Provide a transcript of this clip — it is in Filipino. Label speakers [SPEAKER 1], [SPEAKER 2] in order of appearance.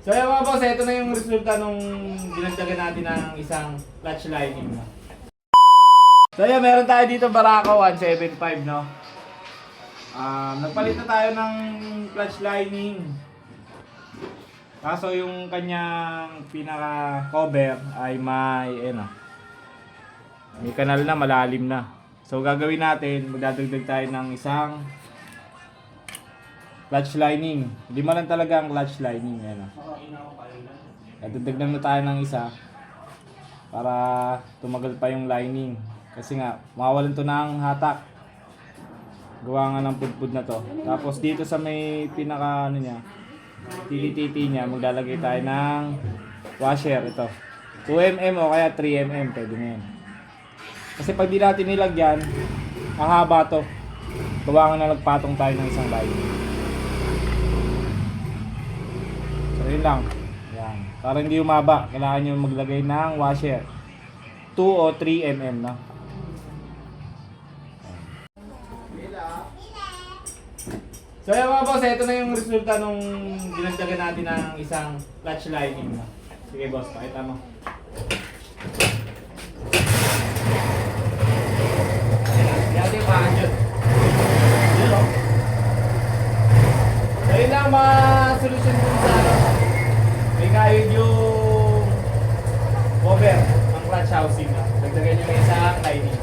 [SPEAKER 1] So yan mga boss, ito na yung resulta nung dinagdagan natin ng isang clutch lining. So yan, meron tayo dito Barako 175, no? Nagpalit na tayo ng clutch lining. Kaso yung kanyang pinaka cover ay may kanal na, malalim na. So gagawin natin, magdadagdag tayo ng isang clutch lining. Lima lang talaga ang clutch lining. Dadagdag na tayo ng isa para tumagal pa yung lining. Kasi nga, mawawalan to ng hatak. Gawa nga ng pudpud na to. Tapos dito sa may pinaka titi niya, maglalagay tayo ng washer. Ito 2mm o kaya 3mm, pwede na yan. Kasi pag di natin nilagyan, hahaba to. Gawa nga na nagpatong tayo ng isang lining. So yun lang. Yan. Para hindi umaba, kailangan nyo maglagay ng washer 2 o 3mm na. So yan mga boss, ito na yung resulta nung dinagdagan natin ng isang clutch lining. Sige boss, pakita mo. Yan yung paanyot. Yan o. So yun lang mga solusyon dun sa may kayod yung cover ng clutch housing. Dagdagan nyo na isang lining.